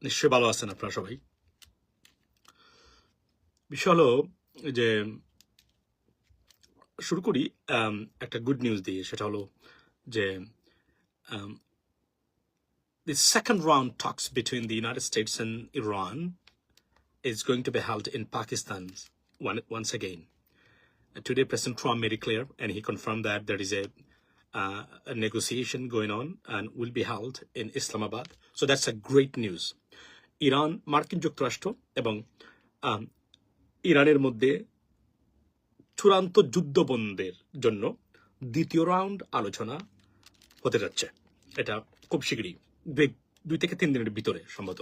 নিশ্চয়ই ভালো আছেন আপনারা সবাই। বিষয় হলো যে শুরু করি একটা গুড নিউজ দিয়ে, সেটা হলো যে the second round talks between the United States and Iran is going to be held in Pakistan once again. Today, President Trump made it clear, and he confirmed that there is a negotiation going on and will be held in Islamabad. So that's a great news. Iran, মার্কিন যুক্তরাষ্ট্র এবং ইরানের মধ্যে চূড়ান্ত যুদ্ধ বন্ধের জন্য দ্বিতীয় রাউন্ড আলোচনা হতে যাচ্ছে। এটা খুব শীঘ্রই 2 থেকে 3 দিনের ভিতরে সম্ভবত,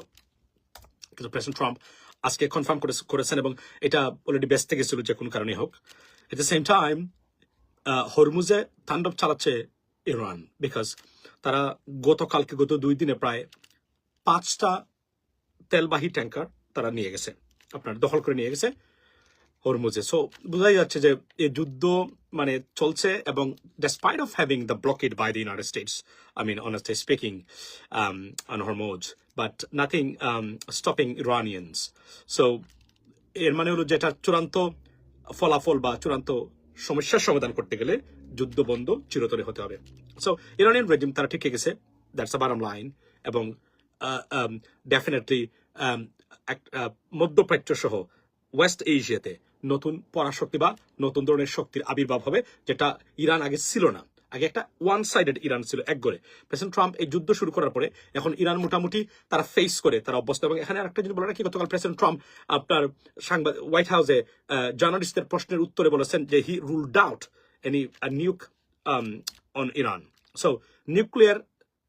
কিন্তু প্রেসিডেন্ট ট্রাম্প আজকে কনফার্ম করেছেন এবং এটা অলরেডি ব্যস্ত গেছিল যে কোনো কারণে হোক। এট দ্য সেম টাইম হরমুজে তাণ্ডব চালাচ্ছে ইরান, বিকজ তারা গত 2 দিনে প্রায় 5টা তেলবাহী ট্যাঙ্কার তারা নিয়ে গেছে, আপনার দখল করে নিয়ে গেছে হরমুজে। সো বোঝাই যাচ্ছে যে এই যুদ্ধ মানে চলছে, এবং despite of having the blockade by the United States, I mean honestly speaking, on Hormuz, but nothing stopping Iranians. So এর মানে হলো যেটা চূড়ান্ত ফলাফল বা চূড়ান্ত সমস্যার সমাধান করতে গেলে যুদ্ধ বন্ধ চিরতরে হতে হবে। সো ইরানিয়ান রেজিম তারা ঠিক গেছে, দ্যাটস আ বাটম লাইন। এবং ডেফিনেটলি মধ্যপ্রাচ্য সহ ওয়েস্ট এশিয়াতে নতুন পরাশক্তি বা নতুন ধরনের শক্তির আবির্ভাব হবে, যেটা ইরান আগে ছিল না। আগে একটা ওয়ান সাইডেড ইরান ছিল, একগরে। প্রেসিডেন্ট ট্রাম্প এই যুদ্ধ শুরু করার পরে এখন ইরান মোটামুটি তারা ফেস করে তারা অভ্যস্ত। এবং এখানে আরেকটা জিনিস বলে রাখি, গতকাল প্রেসিডেন্ট ট্রাম্প আপনার হোয়াইট হাউসে জার্নালিস্টদের প্রশ্নের উত্তরে বলেছেন যে he ruled out any nuke on Iran. So nuclear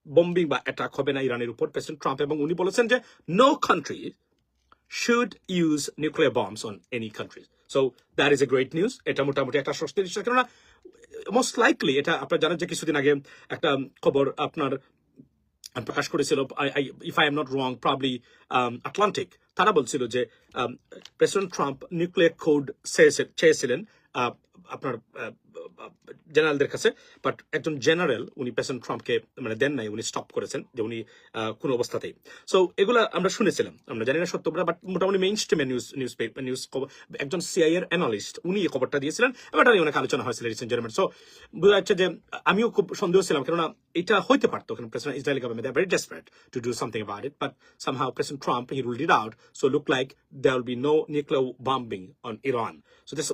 bombing বা অ্যাটাক হবে না ইরানের উপর, প্রেসিডেন্ট ট্রাম্প। এবং উনি বলেছেন যে no country should use nuclear bombs on any country. So that is a great news. এটা মোটামুটি একটা স্বস্তির বিষয়, কেননা মোস্ট লাইকলি এটা আপনারা জানেন যে কিছুদিন আগে একটা খবর আপনার প্রকাশ করেছিল, if I am not wrong, probably Atlantic. তারা বলছিল যে প্রেসিডেন্ট ট্রাম্প নিউক্লিয়ার কোড চেয়েছিলেন আপনার জেনারেলদের কাছে, বাট একজন জেনারেল উনি প্রেসিডেন্ট ট্রাম্পকে মানে দেন নাই, উনি স্টপ করেছেন যে উনি কোনো অবস্থাতেই। সো এগুলো আমরা শুনেছিলাম, আমরা জানি না সত্য, বাট মোটামুটি মেইন স্ট্রিমে নিউজ একজন সিআই এর অ্যানালিস্ট উনি এই খবরটা দিয়েছিলেন, এবং এটা নিয়ে অনেক আলোচনা হয়েছিল রিসেন্ট জেনারেল। সো বোঝা যাচ্ছে যে আমিও খুব সন্দেহ ছিলাম, কেননা এটা হইতে পারতো, কারণ president Israeli government they are very desperate to do something about it, but somehow president Trump he ruled it out. So look like there will be no nuclear bombing on Iran. So this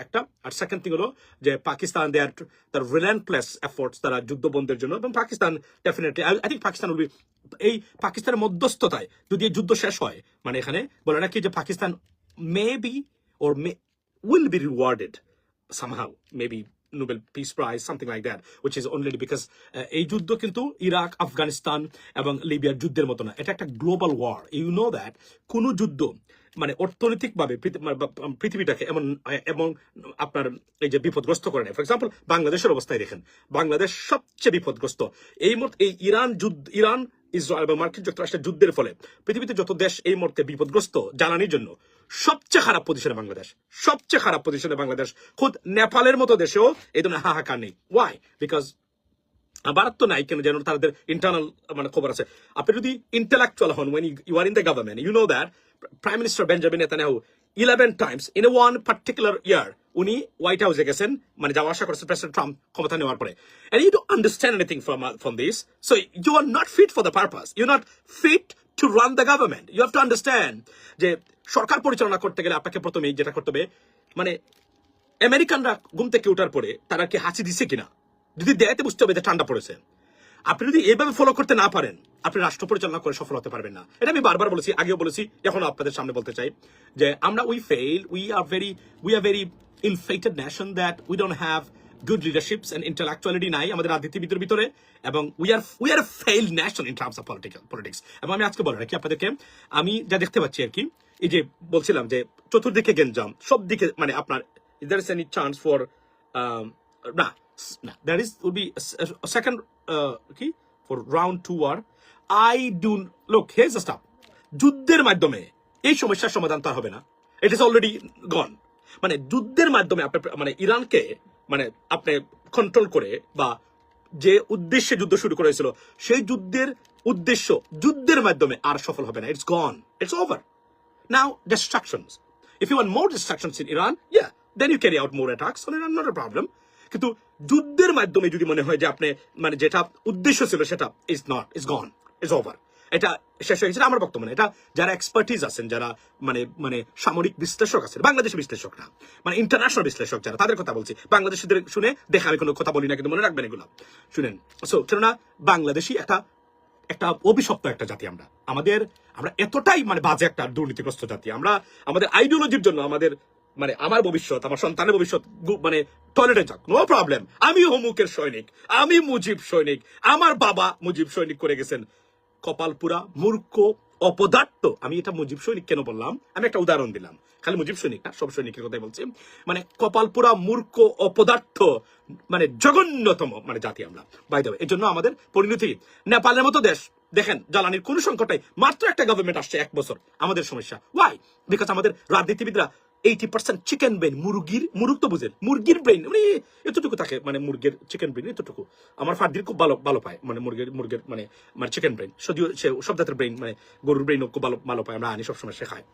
একটা। আর second thing হলো যে পাকিস্তান দে আর তার relentless efforts তারা যুদ্ধ বন্ধের জন্য, এবং Pakistan definitely I think Pakistan will be এই পাকিস্তানের মধ্যস্থতায় যদি এই যুদ্ধ শেষ হয়, মানে এখানে বলে রাখি যে Pakistan maybe or will be rewarded somehow, maybe Nobel Peace Prize, something like that, which is only because এই যুদ্ধ কিন্তু ইরাক, আফগানিস্তান এবং লিবিয়ার যুদ্ধের মতো না, এটা একটা global war. You know that কোন যুদ্ধ মানে অর্থনৈতিকভাবে পৃথিবীটাকে এবং আপনার এই যে বিপদগ্রস্ত করে নেয়। ফর এক্সাম্পল বাংলাদেশের অবস্থায় দেখেন, বাংলাদেশ সবচেয়ে বিপদগ্রস্ত এই মুহূর্তে। এই ইরান ইসরায়েল এবং মার্কিন যুক্তরাষ্ট্রের যুদ্ধের ফলে পৃথিবীতে যত দেশ এই মুহূর্তে বিপদগ্রস্ত জ্বালানির জন্য, সবচেয়ে খারাপ পজিশনে বাংলাদেশ, সবচেয়ে খারাপ পজিশনে বাংলাদেশ। খুদ নেপালের মতো দেশেও এই ধরনের হাহাকার নেই। ওয়াই? বিকজ ভারত তো নাই কেন, যেন তাদের ইন্টারনাল মানে খবর আছে। আপনি যদি ইন্টেলেকচুয়াল হন, when you are in the government, you know that Prime Minister Benjamin Netanyahu 11 times in a one particular year উনি হোয়াইট হাউসে গেছেন, মানে যাওয়া আসা করেছেন প্রেসিডেন্ট ট্রাম্প ক্ষমতা নেওয়ার পরে। and you don't understand anything from this, so you are not fit for the purpose, you're not fit to run the government. You have to understand যে সরকার পরিচালনা করতে গেলে আপনাকে প্রথমে যেটা করতে হবে, মানে আমেরিকানরা ঘুম থেকে ওঠার পরে তারা কি হাসি দিছে কিনা যদি দেয়তে বুঝতে হবে যে ঠান্ডা পড়েছে। আপনি যদি এইভাবে ফলো করতে না পারেন, আপনি রাষ্ট্র পরিচালনা করে সফল হতে পারবেন না। এটা আমি বারবার বলেছি, আগেও বলেছি, এখন আপনাদের সামনে বলতে চাই যে আমরা we are very inflated nation, that we don't have good leaderships and intellectuality নাই আমাদের রাজনীতিবিদের ভিতরে, এবং we are failed nation in terms of politics. এবং আমি আজকে বলে রাখি আপনাদেরকে, আমি যা দেখতে পাচ্ছি আর কি, এই যে বলছিলাম যে চতুর্দিকে গেঞ্জাম, সব দিকে, মানে আপনার is there any chance for there would be a second key for round 2 war. I do look, here's the stuff, যুদ্ধের মাধ্যমে এই সমস্যার সমাধান তো হবে না, it is already gone. মানে যুদ্ধের মাধ্যমে আপনি মানে ইরানকে মানে আপনি কন্ট্রোল করে বা যে উদ্দেশ্যে যুদ্ধ শুরু করেছিল সেই যুদ্ধের উদ্দেশ্য যুদ্ধের মাধ্যমে আর সফল হবে না। It's gone, it's over. Now distractions. If you want more distractions in Iran, yeah, then you carry out more attacks on Iran, not a problem. কিন্তু যুদ্ধের মাধ্যমে যদি মনে হয় যে আপনি মানে যেটা উদ্দেশ্য ছিল সেটা is not, is gone, is over, এটা শেষ হয়ে গেছে আমার বক্তব্য না। এটা যারা এক্সপার্টিজ আছেন, যারা মানে মানে সামরিক বিশ্লেষক আছেন, বাংলাদেশের বিশ্লেষক না, মানে ইন্টারন্যাশনাল বিশ্লেষক যারা, তাদের কথা বলছি। বাংলাদেশিদের শুনে দেখে আমি কোনো কথা বলি না, কিন্তু মনে রাখবেন এগুলো শুনেন। সো কেননা বাংলাদেশি একটা অভিশপ্ত একটা জাতি আমরা। আমরা এতটাই মানে বাজে একটা দুর্নীতিগ্রস্ত জাতি। আমরা আমাদের আইডিওলজির জন্য আমাদের মানে আমার ভবিষ্যৎ, আমার সন্তানের ভবিষ্যৎ মানে টয়লেটে যাক, নো প্রবলেম। আমি অমুকের সৈনিক, আমি মুজিব সৈনিক, আমার বাবা মুজিব সৈনিক করে গেছেন। কপালপুরা মূর্খ অপদার্থ। আমি এটা মুজিব সৈনিক কেন বললাম, আমি একটা উদাহরণ দিলাম, খালি মুজিব সৈনিক না, সব সৈনিকের কথাই বলছি। মানে কপালপুরা মূর্খ অপদার্থ, মানে জঘন্যতম মানে জাতি আমরা। বাই দ্য ওয়ে, এর জন্য আমাদের পরিণতি নেপালের মতো দেশ, দেখেন জ্বালানির কোন সংকট নাই, মাত্র একটা গভর্নমেন্ট আসছে 1 বছর। আমাদের সমস্যা ওয়াই? বিকজ আমাদের রাজনীতিবিদরা 80% চিকেন ব্রেন, মুরগ তো বুঝেন, মুরগির ব্রেন মানে এতটুকু থাকে, মানে মুরগির চিকেন ব্রেন এতটুকু। আমার ফার্দির খুব ভালো পায়, মানে মুরগির মানে চিকেন ব্রেন, যদিও সে সব জাতের ব্রেন, মানে গরুর ব্রেন খুব ভালো পায়, আমরা আনি সবসময় সে খায়।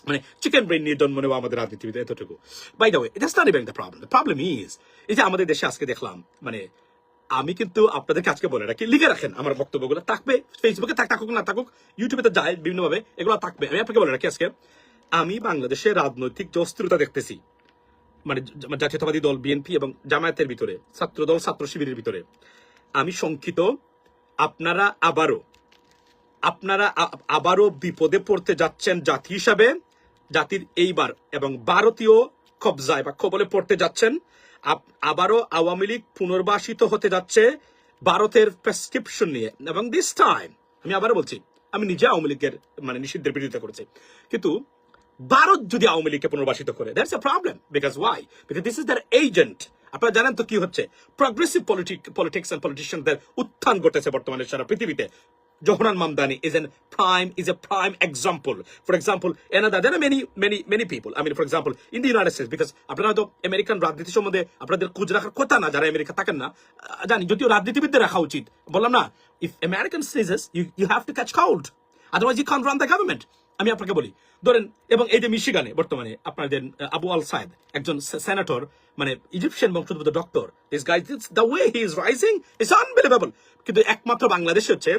মানে চিকেন ব্রেন নিয়ে জন্ম নেওয়া আমাদের রাজনীতিবিদ এতটুকু। By the way, that's not even the problem. The problem is এই যে আমাদের দেশে আজকে দেখলাম, মানে আমি কিন্তু আপনাদেরকে আজকে বলে রাখি, লিখে রাখেন আমার বক্তব্যগুলো, থাকবে ফেসবুকে, থাকুক না থাকুক, ইউটিউবে তো যায় বিভিন্নভাবে, এগুলো থাকবে। আমি আপনাকে বলে রাখি আজকে, আমি বাংলাদেশে রাজনৈতিক যে অস্থিরতা দেখতেছি, মানে জাতীয়তাবাদী দল বিএনপি এবং জামায়াতের ভিতরে, ছাত্র দল ছাত্র শিবিরের ভিতরে, আমি শঙ্কিত আপনারা আবারও বিপদে পড়তে যাচ্ছেন জাতি হিসাবে, জাতির এইবার এবং ভারতীয় কবজায় বা কবলে পড়তে যাচ্ছেন। আবারও আওয়ামী লীগ পুনর্বাসিত হতে যাচ্ছে ভারতের প্রেসক্রিপশন নিয়ে। এবং দিস টাইম আমি আবারও বলছি, আমি নিজে আওয়ামী লীগের মানে নিষিদ্ধের বিরোধিতা করেছি, কিন্তু ভারত যদি আওয়ামী লীগকে পুনর্বাসিত করে, that's a problem. Because why? Because this is their agent. আপনারা জানেন তো কি হচ্ছে, প্রগ্রেসিভ পলিটিক্স এন্ড পলিটিশিয়ানদের উত্থান ঘটেছে বর্তমানে সারা পৃথিবীতে। Johanan Mamdani is a prime example. For example, there are many people. I mean, for example, in the United States, because আপনারা তো আমেরিকান রাজনীতি সম্বন্ধে আপনাদের খোঁজ রাখার কথা না, যারা আমেরিকা থাকেন না, জানি, যদিও রাজনীতিবিদদের রাখা উচিত। বললাম না, if American sneezes, you have to catch cold, otherwise you can't run the government. আমি আপনাকে বলি, ধরেন, এবং এই যে মিশিগানে বর্তমানে আপনাদের আবু আল সাইদ, একজন সেনেটর, মানে ইজিপশিয়ান বংশোদ্ভূত doctor, this guy, the way he is rising is unbelievable. কিন্তু একমাত্র বাংলাদেশে হচ্ছে,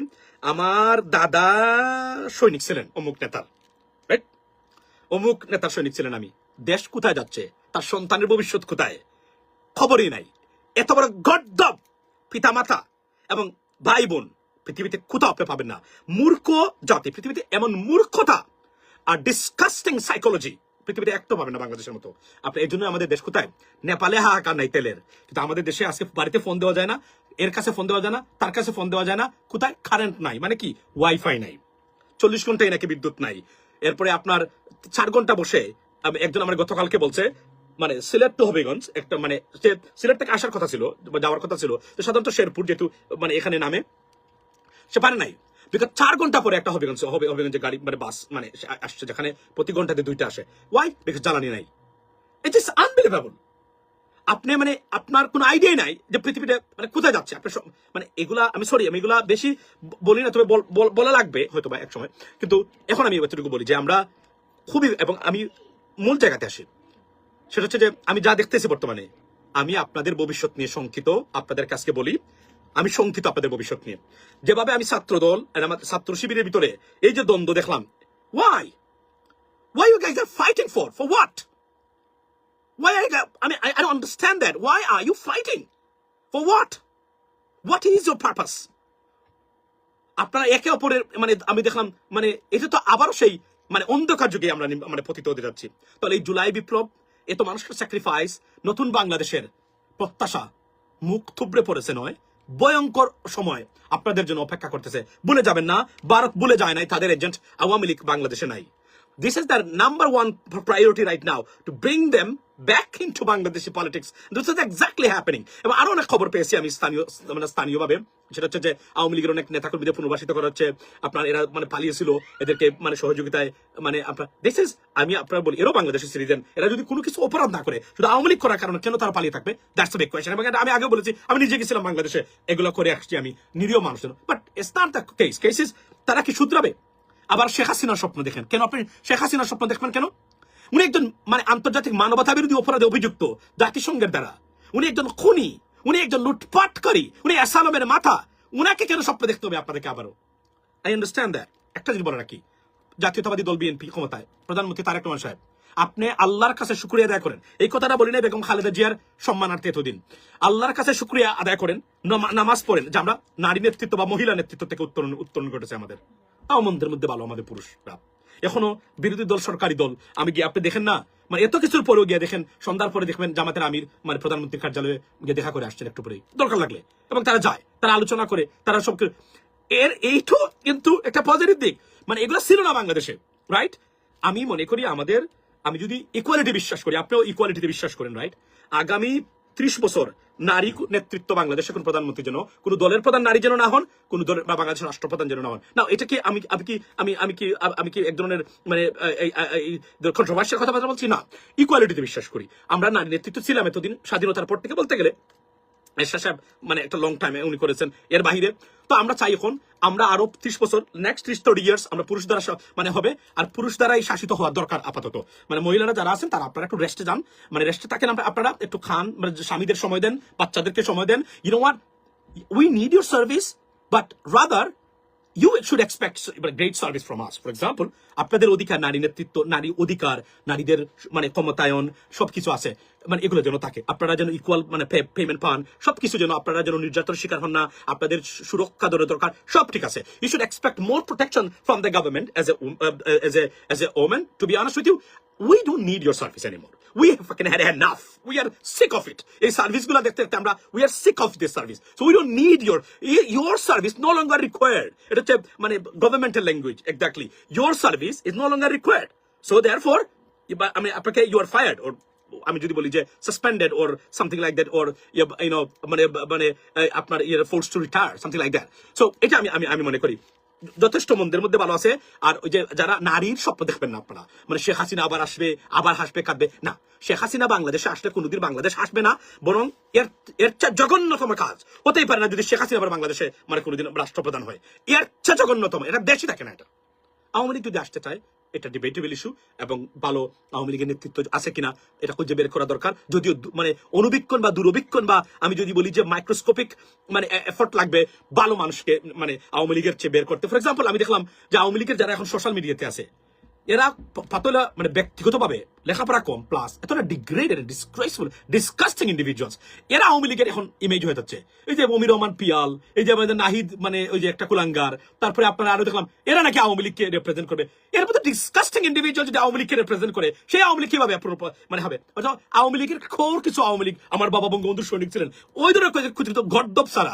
আমার দাদা সৈনিক ছিলেন অমুক নেতার, রাইট, অমুক নেতার সৈনিক ছিলেন আমি। দেশ কোথায় যাচ্ছে, তার সন্তানের ভবিষ্যৎ কোথায়, খবরই নাই। এত বড় গর্দভ পিতামাতা এবং ভাই বোন পৃথিবীতে কোথাও আপনি পাবেন না। মূর্খ জাতি পৃথিবীতে, এমন মূর্খতা আর ডিসকাস্টিং সাইকোলজি পৃথিবীতে একটা পাবেন না বাংলাদেশের মতো। আপনি এই জন্য আমাদের দেশ কোথায়, নেপালে হাহাকার নাই তেলের, কিন্তু আমাদের দেশে আজকে বাড়িতে ফোন দেওয়া যায় না, এর কাছে ফোন দেওয়া যায় না, তার কাছে ফোন দেওয়া যায় না। কোথায়? কারেন্ট নাই, মানে কি, ওয়াইফাই নাই, 40 ঘন্টায় নাকি বিদ্যুৎ নাই। এরপরে আপনার 4 ঘন্টা বসে, একজন আমার গতকালকে বলছে, মানে সিলেট টু হবিগঞ্জ একটা, মানে সিলেট থেকে আসার কথা ছিল, যাওয়ার কথা ছিল, তো সাধারণত শেরপুর যেহেতু মানে এখানে নামে, সে পারে নাই। বিকজ 4 ঘন্টা পরে একটা হবিগঞ্জে গাড়ি মানে বাস মানে আসছে, যেখানে প্রতি ঘন্টাতে 2টা আসে। ওয়াই? বিকজ জ্বালানি নাই। It is unbelievable. আপনি মানে আপনার কোনো আইডিয়া নাই যে পৃথিবীটা মানে কোথায় যাচ্ছে। আপনি মানে এগুলা, আমি এগুলা বেশি বলি না, তবে বলা লাগবে হয়তো বা এক সময়। কিন্তু এখন আমি এতটুকু বলি যে আমরা খুবই, এবং আমি মূল জায়গাতে আসি, সেটা হচ্ছে যে আমি যা দেখতেছি বর্তমানে, আমি আপনাদের ভবিষ্যৎ নিয়ে শঙ্কিত। আপনাদের কাছে বলি, আমি শঙ্কিত আপনাদের ভবিষ্যৎ নিয়ে। যেভাবে আমি ছাত্র দল আর আমার ছাত্র শিবিরের ভিতরে এই যে দ্বন্দ্ব দেখলাম, why you guys are fighting for what? Why are you guys, I don't understand that. Why are you fighting for what is your purpose? আপনারা একে অপরের মানে আমি দেখলাম, মানে এটা তো আবারও সেই মানে অন্ধকার যুগে আমরা মানে পতিত হতে যাচ্ছি। তাহলে এই জুলাই বিপ্লব, এত মানুষের স্যাক্রিফাইস, নতুন বাংলাদেশের প্রত্যাশা মুখ থুবড়ে পড়েছে নয়, ভয়ঙ্কর সময় আপনাদের জন্য অপেক্ষা করতেছে। ভুলে যাবেন না, ভারত ভুলে যায় নাই, তাদের এজেন্ট আওয়ামী লীগ বাংলাদেশে নাই। This is their number one priority right now, to bring them back into Bangladeshi politics. This is exactly happening. এবং আরো অনেক খবর পেয়েছি আমি স্থানীয়ভাবে, সেটা হচ্ছে যে আওয়ামী লীগের অনেক নেতাকর্মীদের পুনর্বাসিত করা হচ্ছে, আপনার এরা পালিয়েছিল, এদেরকে সহযোগিতায় আপনার দিস ইজ, আমি আপনার বলি এরাও বাংলাদেশের সিটিজেন, এরা যদি কোনো কিছু অপরাধ না করে শুধু আওয়ামী লীগ করার কারণে কেন তারা পালিয়ে থাকবে, দ্যাটস আ বিগ কোয়েশ্চেন। এবং আমি আগে বলেছি আমি নিজে গেছিলাম বাংলাদেশে, এগুলো করে আসছি আমি নিরীহ মানুষ, but it's not the case is তারা কি শুধরাবে? আবার শেখ হাসিনার স্বপ্ন দেখেন কেন? আপনি শেখ হাসিনার স্বপ্ন দেখবেন কেন? উনি একজন আন্তর্জাতিক মানবতা বিরোধী অপরাধে অভিযুক্ত জাতিসংঘের দ্বারা, উনি একজন খুনি, উনি একজন লুটপাটকারী, উনি অ্যাসালমের মাথা, উনাকে কেন স্বপ্ন দেখতে হবে আপনাদেরকে? আবারও আই আন্ডারস্ট্যান্ড দ্যাট। একটা জিনিস বলে রাখি, জাতীয়তাবাদী দল বিএনপি ক্ষমতায়, প্রধানমন্ত্রী তারেক রহমান সাহেব, আপনি আল্লাহর কাছে শুকরিয়া আদায় করেন। এই কথাটা বলি না বেগম খালেদা জিয়ার সম্মানার্থে এতদিন, আল্লাহর কাছে শুকরিয়া আদায় করেন, নামাজ পড়েন যে আমরা নারী নেতৃত্ব বা মহিলা নেতৃত্ব থেকে উত্তরণ ঘটেছে আমাদের। আওয়ামীদের মধ্যে ভালো আমাদের পুরুষরা, এখনো বিরোধী দল সরকারি দল, আমি গিয়ে আপনি দেখেন না এত কিছুর পরেও গিয়ে দেখেন সন্ধ্যার পরে দেখবেন জামাতের আমির প্রধানমন্ত্রীর কার্যালয়ে গিয়ে দেখা করে আসছেন একটু পরেই দরকার লাগলে, এবং তারা যায়, তারা আলোচনা করে, তারা সব এইটা কিন্তু একটা পজিটিভ দিক। এগুলো ছিল না বাংলাদেশে, রাইট? আমি মনে করি আমি যদি ইকুয়ালিটি বিশ্বাস করি, আপনিও ইকুয়ালিটিতে বিশ্বাস করেন, রাইট? আগামী 30 বছর নারী নেতৃত্ব বাংলাদেশে কোন প্রধানমন্ত্রী যেন, কোন দলের প্রধান নারী যেন না হন, কোন দলের বা বাংলাদেশের রাষ্ট্রপ্রধান যেন না হন। না, এটা কি আমি কি এক ধরনের কন্ট্রোভার্সিয়াল কথা বলছি? না, ইকুয়ালিটিতে বিশ্বাস করি। আমরা নারী নেতৃত্ব ছিলাম এতদিন, স্বাধীনতার পর থেকে বলতে গেলে এরশাদ সাহেব একটা লং টাইমে উনি করেছেন, এর বাহিরে তো আমরা চাই এখন আমরা আরো 30 বছর, নেক্সট 30-30 ইয়ার্স আমরা পুরুষ দ্বারা হবে, আর পুরুষ দ্বারাই শাসিত হওয়ার দরকার আপাতত। মহিলারা যারা আছেন তারা আপনারা একটু রেস্টে যান, রেস্টে থাকেন, আপনারা একটু খান, স্বামীদের সময় দেন, বাচ্চাদেরকে সময় দেন। You know what, we need your service, but rather you should expect great service from us. For example, আপনাদের অধিকার, নারী নেতৃত্ব, নারী অধিকার, নারীদের ক্ষমতায়ন সবকিছু আছে, এগুলো যেন থাকে, আপনারা যেন ইকুয়াল পেমেন্ট পান, সবকিছু যেন, আপনারা যেন নির্যাতনের শিকার হন না, আপনাদের সুরক্ষা দরকার, সব ঠিক আছে। You should expect more protection from the government as a woman. To be honest with you, we don't need your service anymore. We have fucking had enough. We are sick of it. এই সার্ভিসগুলো দেখতে দেখতে আমরা we are sick of this service. So we don't need your service no longer required. এটা হচ্ছে governmental language exactly. Your service is no longer required. So therefore, আপনাকে you are fired, or আমি যদি বলি যে suspended or something like that, or you know আপনার forced to retire, something like that. So এটা আমি মনে করি যথেষ্ট মন্দের মধ্যে ভালো আছে। আর ওই যে যারা নারীর স্বপ্ন দেখবেন না আপনারা, শেখ হাসিনা আবার আসবে, আবার হাসবে কাঁদবে, না, শেখ হাসিনা বাংলাদেশে আসলে কোনোদিন বাংলাদেশ আসবে না, বরং এর জঘন্যতম কাজ হতেই পারে না যদি শেখ হাসিনা আবার বাংলাদেশে কোনোদিন রাষ্ট্রপ্রধান হয়। এর চেয়ে জঘন্যতম, এটা দেশই থাকে না। এটা আওয়ামী লীগ যদি আসতে চায়, এটা ডিবেটেবল ইস্যু, এবং ভালো আওয়ামী লীগের নেতৃত্ব আছে কিনা এটা খুঁজে বের করা দরকার। যদিও অনুবীক্ষণ বা দূরবীক্ষণ বা আমি যদি বলি যে মাইক্রোস্কোপিক এফোর্ট লাগবে ভালো মানুষকে আওয়ামী লীগের চেয়ে বের করতে। ফর এক্সাম্পল, আমি দেখলাম যে আওয়ামী লীগের যারা এখন সোশ্যাল মিডিয়াতে আছে, এরা পাতলা ব্যক্তিগতভাবে লেখাপড়া কম, প্লাস এতটা ডিগ্রেডেড, ডিসগ্রেসফুল, ডিসকাস্টিং ইন্ডিভিজুয়ালস, এরা আওয়ামী লীগের এখন ইমেজ হয়ে যাচ্ছে। এই যে মমির রহমান পিয়াল, এই যে আমাদের নাহিদ, ওই যে একটা কুলাঙ্গার, তারপরে আপনারা আরো দেখলাম এরা নাকি আওয়ামী লীগকে রিপ্রেজেন্ট করবে। এর মধ্যে ডিসকাস্টিং ইন্ডিভিজুয়াল যদি আওয়ামী লীগকে রিপ্রেজেন্ট করে, সেই আওয়ামী লীগ কিভাবে হবে? আওয়ামী লীগের খোর কিছু আওয়ামী লীগ, আমার বাবা বঙ্গবন্ধু সৈনিক ছিলেন, ওই ধরনের ক্ষুদ্র গর্দব ছাড়া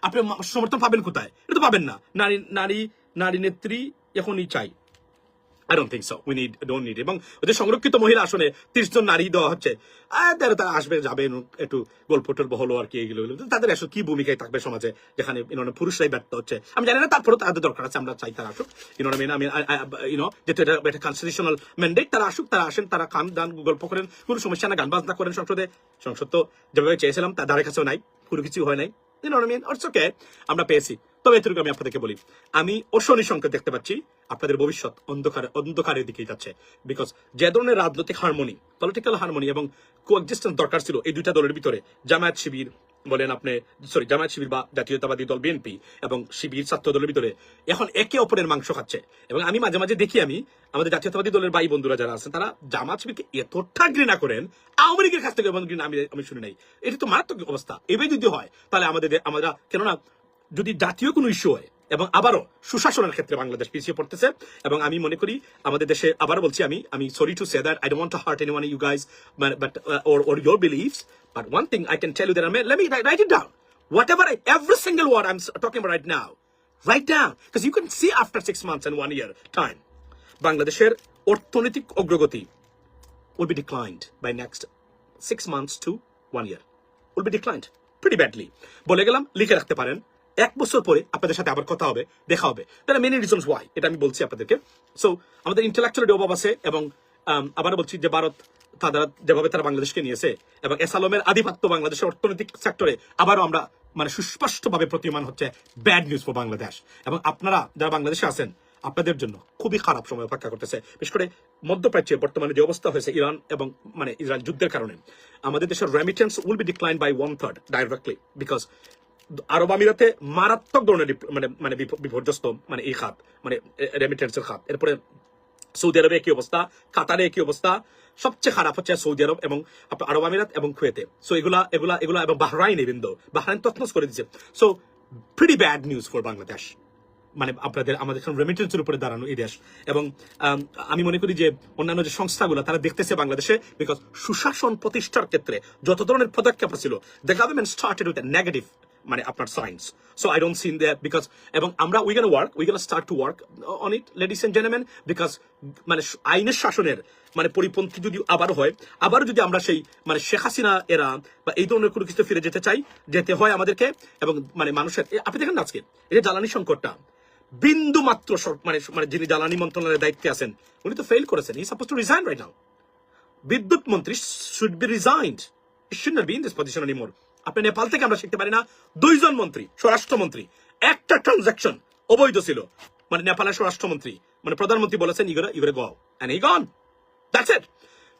আপনি সমর্থন পাবেন কোথায়? এটা তো পাবেন না। নারী নেত্রী এখনই চাই, I don't think so. Don't need it. এবং ওদের সংরক্ষিত মহিলা আসনে 30 জন নারী দেওয়া হচ্ছে, তারা আসবে যাবে, একটু গল্প টল্প হলো আর কি, এগুলো তাদের আসলে কি ভূমিকায় থাকবে সমাজে, যেখানে পুরুষরাই ব্যর্থ হচ্ছে। আমি জানি না, তারপরেও তাদের দরকার আছে, আমরা চাই তারা আসুক। যেহেতু এটা কনস্টিটিউশনাল ম্যান্ডেট, তারা আসুক, তারা আসেন, তারা খান দান গল্প করেন, কোনো সমস্যা না, গান বাজনা করেন সংসদে। সংসদ তো যেভাবে চেয়েছিলাম তার ধারে কাছেও নাই, কোনো কিছু হয় নাই। আমরা পেয়েছি। তবে এটুকু আমি আপনাদেরকে বলি, আমি অশনি সংকেত দেখতে পাচ্ছি আপনাদের ভবিষ্যৎ অন্ধকারের দিকেই যাচ্ছে। বিকজ যে ধরনের রাজনৈতিক হারমোনি, পলিটিক্যাল হারমোনি এবং কোএক্সিস্টেন্স দরকার ছিল এই দুইটা দলের ভিতরে, জামায়াত শিবির বলেন জামায়াত শিবির বা জাতীয়তাবাদী দল বিএনপি এবং শিবির ছাত্র দলের ভিতরে এখন একে অপরের মাংস খাচ্ছে। এবং আমি মাঝে মাঝে দেখি, আমাদের জাতীয়তাবাদী দলের ভাই বন্ধুরা যারা আছেন, তারা জামায়াত শিবিরকে এতটা ঘৃণা করেন, আওয়ামী লীগের কাছ থেকে আমি শুনি নাই। এটা তো মারাত্মক অবস্থা। এভাবে যদি হয় তাহলে আমরা কেননা যদি জাতীয় কোনো ইস্যু হয়, এবং আবারও সুশাসনের ক্ষেত্রে বাংলাদেশ পিছিয়ে পড়তেছে, এবং আমি মনে করি আমাদের দেশে, আবারও বলছি, আমি sorry to say that, I don't want to hurt anyone, you guys, but or your beliefs, but one thing I can tell you that let me write it down, every single word I'm talking about right now, write down, because you can see after 6 months and 1 year time, বাংলাদেশের অর্থনৈতিক অগ্রগতি will be declined by next 6 months to 1 year will be declined pretty badly. বলে গেলাম, লিখে রাখতে পারেন। 1 বছর পরে আপনাদের সাথে আবার কথা হবে, দেখা হবে। There are many reasons why, এটা আমি বলছি আপনাদেরকে। সো আমাদের ইন্টেলেকচুয়াল অভাব আছে, এবং আবারও বলছি যে ভারত যেভাবে তারা বাংলাদেশকে নিয়েছে, এবং এসালমের আধিপত্য বাংলাদেশের অর্থনৈতিক সেক্টরে আবারও আমরা মানে সুস্পষ্টভাবে প্রতীয়মান হচ্ছে ব্যাড নিউজ ফর বাংলাদেশ। এবং আপনারা যারা বাংলাদেশে আছেন, আপনাদের জন্য খুবই খারাপ সময় অপেক্ষা করতেছে। বিশেষ করে মধ্যপ্রাচ্যে বর্তমানে যে অবস্থা হয়েছে ইরান এবং মানে ইসরায়েল যুদ্ধের কারণে, আমাদের দেশের remittance will be decline by 1/3 directly, because আরব আমিরাতে মারাত্মক ধরনের মানে মানে বিপর্যস্ত মানে এই খাত, মানে রেমিটেন্সের খাত। এরপরে সৌদি আরবে একই অবস্থা, কাতারে একই অবস্থা, সবচেয়ে খারাপ হচ্ছে সৌদি আরব এবং আরব আমিরাত এবং কুয়েতে। সো এগুলা এবং বাহরাইন, বিন্দু বাহরাইন তছনছ করে দিচ্ছে। So pretty bad news for Bangladesh, মানে আমাদের রেমিটেন্সের উপরে দাঁড়ানো এই দেশ। এবং আমি মনে করি যে অন্যান্য যে সংস্থাগুলো তারা দেখতেছে বাংলাদেশে, বিকজ সুশাসন প্রতিষ্ঠার ক্ষেত্রে যত ধরনের পদক্ষেপ ছিল, the government started with negative মানে আপনার science. So I don't seen that, because এবং আমরা we gonna start to work on it, ladies and gentleman, because মানে আইনের শাসনের মানে পরিপন্থী যদি আবারও যদি আমরা সেই মানে শেখ হাসিনা এরা বা এই ধরনের কোনো কিছু ফিরে যেতে হয় আমাদেরকে, এবং মানে মানুষের আপনি দেখেন আজকে এই যে জ্বালানি সংকটটা, বিন্দু মাত্র মানে যিনি জ্বালানি মন্ত্রণালয়ের দায়িত্বে আছেন উনি তো ফেল করেছেন। হি suppose to resign right now. বিদ্যুৎ মন্ত্রী should be resigned, he should not be in this position anymore. আপনি নেপাল থেকে আমরা শিখতে পারি না, 2 জন মন্ত্রী, স্বরাষ্ট্রমন্ত্রী, একটা ট্রানজাকশন অবৈধ ছিল, মানে নেপালের স্বরাষ্ট্রমন্ত্রী মানে প্রধানমন্ত্রী বলেছেন ইগরে গো and he gone, that's it.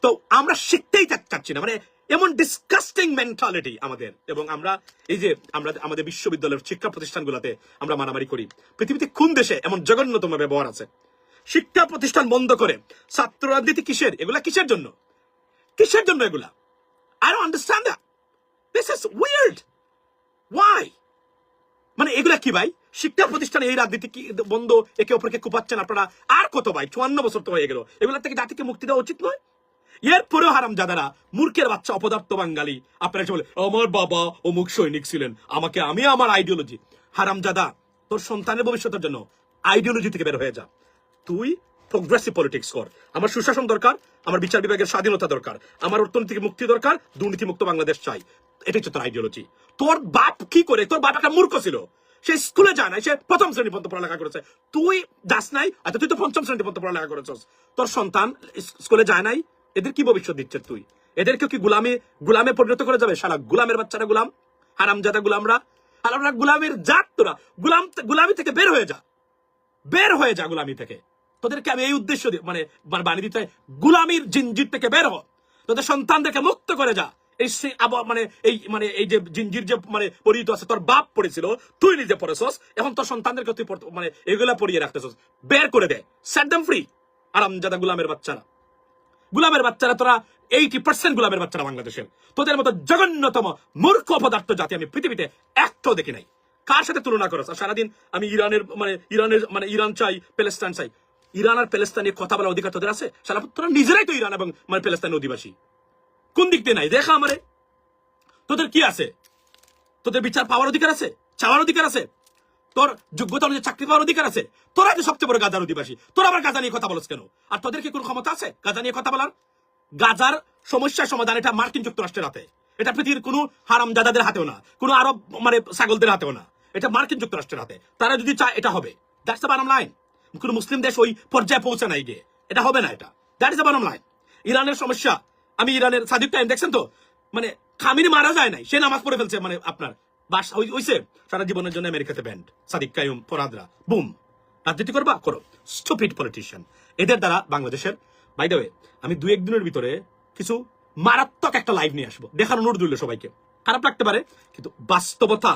তো আমরা শিখতেই চাচ্ছি না, মানে এমন ডিসকাস্টিং মেন্টালিটি আমাদের। এবং আমরা এই যে আমরা আমাদের বিশ্ববিদ্যালয়ের শিক্ষা প্রতিষ্ঠানগুলোতে আমরা মারামারি করি, পৃথিবীতে কোন দেশে এমন জঘন্যতম ব্যবহার আছে? শিক্ষা প্রতিষ্ঠান বন্ধ করে ছাত্র রাজনীতি কিসের? এগুলা কিসের জন্য এগুলা? I don't understand that. This is weird. Why? মানে এগুলা কি ভাই? শিক্ষা প্রতিষ্ঠানে এই রাজনীতি কি বন্ধ, একে অপরকে কুপাচ্ছেন আপনারা। আর কত ভাই, 54 বছর তো হয়ে গেল। এগুলা থেকে জাতিকে মুক্তি দেওয়া উচিত নয়? এরপরেও হারামজাদারা, মূর্খের বাচ্চা অপদার্থ বাঙালি, আপনারা বলে আমার বাবা অমুক সৈনিক ছিলেন, আমি আমার আইডিওলজি। হারামজাদা, তোর সন্তানের ভবিষ্যতের জন্য আইডিওলজি থেকে বের হয়ে যা। তুই প্রোগ্রেসিভ পলিটিক্স কর। আমার সুশাসন দরকার, আমার বিচার বিভাগের স্বাধীনতা দরকার, আমার অর্থনৈতিক মুক্তি দরকার, দুর্নীতিমুক্ত বাংলাদেশ চাই। এটাই হচ্ছে তোর আইডিওলজি। তোর বাপ কি করে? তোর বাপ একটা মূর্খ ছিল, সে স্কুলে যায় নাই, সে 1ম শ্রেণী পর্যন্ত পড়ালেখা করেছে। তুই যাস নাই, আচ্ছা তুই তো 5ম শ্রেণী পর্যন্ত পড়ালেখা করেছিস, তোর সন্তান স্কুলে যায় নাই, এদের কি ভবিষ্যৎ দিচ্ছে তুই? এদেরকে কি গুলামে পরিণত করে যাবে? সারা গুলামের বাচ্চারা গুলাম, হারামজাদা গুলামরা, আর আমরা গুলামের জাত। তোরা গুলামি থেকে বের হয়ে যা গুলামি থেকে। তোদেরকে আমি এই উদ্দেশ্য মানে বানিয়ে দিতে, গুলামির জিনজির থেকে বের হ, তোদের সন্তানদেরকে মুক্ত করে যা। এই যে জিনজির যে মানে পরিহিত আছে, তোর বাপ পড়েছিল, তুই নিজে পড়েছস, এখন তোর সন্তানদেরকে তুই মানে এগুলা পড়িয়ে রাখতেছস। বের করে দে, সেট দেম ফ্রি। হারামজাদা গুলামের বাচ্চারা তোরা 80% গুলামের বাচ্চারা বাংলাদেশের। তোদের মতো জঘন্যতম মূর্খ অপদার্থ জাতি আমি পৃথিবীতে একটাও দেখি নাই। কার সাথে তুলনা করছ? সারাদিন আমি ইরান চাই, প্যালেস্টাইন চাই। ইরান আর প্যালেস্টাইনে কথা বলার অধিকার তোদের আছে? সারা তোরা নিজেরাই তো ইরান এবং প্যালেস্টাইনের অধিবাসী। কোন দিক দিয়ে নাই দেখা আমারে? তোদের কি আছে? তোদের বিচার পাওয়ার অধিকার আছে, চাওয়ার অধিকার আছে, তোর যোগ্যতা অনুযায়ী চাকরি পাওয়ার অধিকার আছে। তোরা যে সবচেয়ে বড় গাজার অধিবাসী, তোরা আবার গাজা নিয়ে কথা বলছ কেন? আর তোদের কি কোনো ক্ষমতা আছে গাজা নিয়ে কথা বলার? গাজার সমস্যার সমাধান এটা মার্কিন যুক্তরাষ্ট্রের হাতে, এটা পৃথিবীর কোনো হারামজাদাদের হাতেও না, কোনো আরব ছাগলদের হাতেও না, এটা মার্কিন যুক্তরাষ্ট্রের হাতে। তারা যদি চায় এটা হবে। That's the bottom line. কোনো মুসলিম দেশ ওই পর্যায়ে পৌঁছে নাই গিয়ে, এটা হবে না। এটা that is the bottom line. ইরানের সমস্যা, আমি ইরানের সাদিক কায়েম দেখছেন তো, মানে খামিনি মারা যায় নাই, সে নামাজ পড়ে ফেলছে, মানে আপনার বাস হইছে সারা জীবনের জন্য আমেরিকাতে ব্যান্ড। সাদিক কায়ুম ফরাদরা বুম। রাজনীতি করো, স্টুপিড পলিটিশিয়ান। এদের দ্বারা বাংলাদেশের, বাই দ্য ওয়ে, আমি 2-1 দিনের ভিতরে কিছু মারাত্মক একটা লাইভ নিয়ে আসবো, দেখার অনুরোধ রইল সবাইকে। খারাপ লাগতে পারে, কিন্তু বাস্তবতা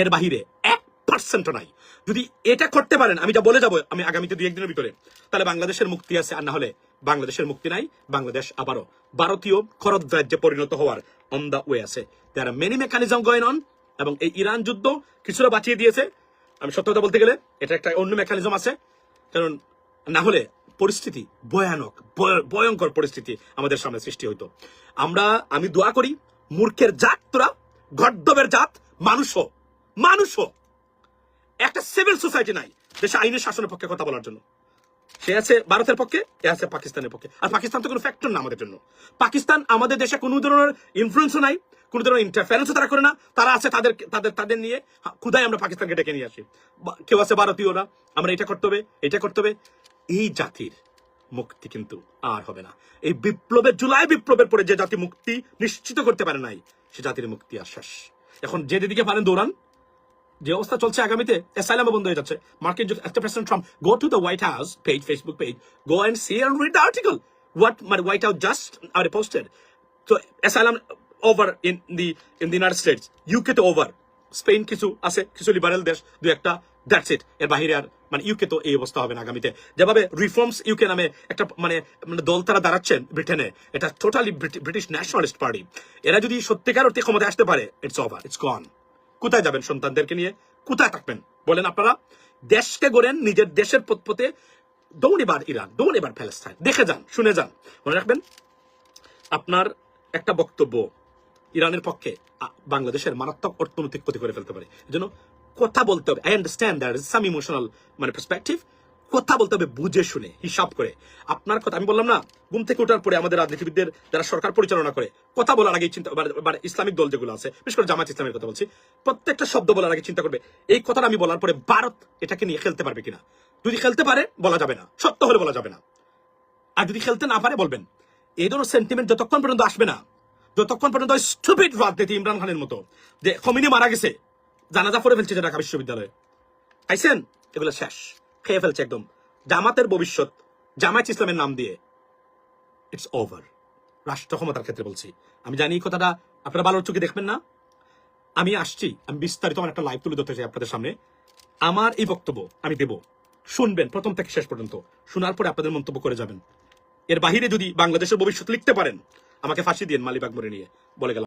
এর বাহিরে 1% নাই। যদি এটা করতে পারেন, আমি যা বলে যাবো আমি আগামীতে 2-1 দিনের ভিতরে, তাহলে বাংলাদেশের মুক্তি আছে। আর না হলে বাংলাদেশের মুক্তি নাই। বাংলাদেশ আবারও ভারতীয় খরচ রাজ্যে পরিণত হওয়ার অন দা ওয়ে আছে। There are many mechanism going on. এবং এই ইরান যুদ্ধ কিছুটা বাঁচিয়ে দিয়েছে। আমি সত্য কথা বলতে গেলে এটা একটা অন্য মেকানিজম আছে, কারণ না হলে পরিস্থিতি ভয়ঙ্কর পরিস্থিতি আমাদের সামনে সৃষ্টি হইতো। আমি দোয়া করি, মূর্খের জাত তোরা, গর্দবের জাত, মানুষও একটা সিভিল সোসাইটি নাই দেশে আইনের শাসনের পক্ষে কথা বলার জন্য। সে আছে ভারতের পক্ষে, এ আছে পাকিস্তানের পক্ষে। আর পাকিস্তান তো কোনো ফ্যাক্টর না আমাদের জন্য। পাকিস্তান আমাদের দেশে কোনো ধরনের ইনফ্লুয়েন্সও নাই, কোনো ধরনের ইন্টারফারেন্সও তারা করে না। তারা আছে তাদের নিয়ে ক্ষুদায় আমরা পাকিস্তানকে ডেকে নিয়ে আসি। কেউ আছে ভারতীয়রা, আমরা এটা করতে হবে, এটা করতে হবে। এই জাতির মুক্তি কিন্তু আর হবে না। এই বিপ্লবের, জুলাই বিপ্লবের পরে যে জাতি মুক্তি নিশ্চিত করতে পারে নাই, সে জাতির মুক্তি আর শেষ। এখন যে দিকে পারেন দৌড়ান। যে অবস্থা চলছে আগামীতে অ্যাসাইলাম বন্ধ হয়ে যাচ্ছে। মার্কিন president Trump, go to the White House page, Facebook page, go and see and read the article what White House just posted. তো asylum over in the United States, UK তো ওভার, স্পেন কিছু আছে, কিছু liberal দেশ দু একটা, that's it. এর বাহিরে আর ইউকে তো এই অবস্থা হবে না আগামীতে। যেভাবে রিফর্মস ইউকে নামে একটা দল তারা দাঁড়াচ্ছেন ব্রিটেনে, এটা টোটালি ব্রিটিশ ন্যাশনালিস্ট পার্টি। এরা যদি সত্যিকার অর্থে ক্ষমতায় আসতে পারে, ইটস ওভার, ইটস গন। কোথায় যাবেন সন্তানদেরকে নিয়ে? কোথায় থাকবেন বলেন আপনারা? দেশকে গড়েন নিজের দেশের পথে। ডোন্ট এবার ইরান, ডোন্ট এবার প্যালেস্টাইন। দেখে যান, শুনে যান। মনে রাখবেন, আপনার একটা বক্তব্য ইরানের পক্ষে বাংলাদেশের মারাত্মক অর্থনৈতিক ক্ষতি করে ফেলতে পারে। এজন্য কথা বলতে হবে। I understand that is some emotional perspective. কথা বলতে হবে বুঝে শুনে, হিসাব করে। আপনার কথা আমি বললাম না, ঘুম থেকে ওঠার পরে আমাদের রাজনীতিবিদদের যারা সরকার পরিচালনা করে, কথা বলার আগে চিন্তা, ইসলামিক দল যেগুলো আছে, বিশেষ করে জামাত ইসলামের কথা বলছি, প্রত্যেকটা শব্দ বলার আগে চিন্তা করবে এই কথাটা আমি বলার পরে ভারত এটাকে নিয়ে খেলতে পারবে কিনা। যদি খেলতে পারে বলা যাবে না, সত্য হলে বলা যাবে না। আর যদি খেলতে না পারে বলবেন। এই ধরনের সেন্টিমেন্ট যতক্ষণ পর্যন্ত আসবে না, যতক্ষণ পর্যন্ত স্টুপিড রাজনীতি ইমরান খানের মতো, যে খমিনি মারা গেছে, জানাজা পড়ে ফেলছে ঢাকা বিশ্ববিদ্যালয়ে, আইসেন, এগুলো শেষ, খেয়ে ফেলছে একদম। জামাতের ভবিষ্যৎ জামায়াত ইসলামের নাম দিয়ে ইটস ওভার। রাষ্ট্র ক্ষমতার ক্ষেত্রে বলছি। আমি জানি এই কথাটা আপনারা ভালোর চোখে দেখবেন না। আমি আসছি, আমি বিস্তারিত আমার একটা লাইভ তুলে ধরতে চাই আপনাদের সামনে। আমার এই বক্তব্য আমি দেব, শুনবেন প্রথম থেকে শেষ পর্যন্ত। শোনার পরে আপনাদের মন্তব্য করে যাবেন। এর বাহিরে যদি বাংলাদেশের ভবিষ্যৎ লিখতে পারেন, আমাকে ফাঁসি দিন মালিবাগ মোড়ে নিয়ে, বলে গেলাম।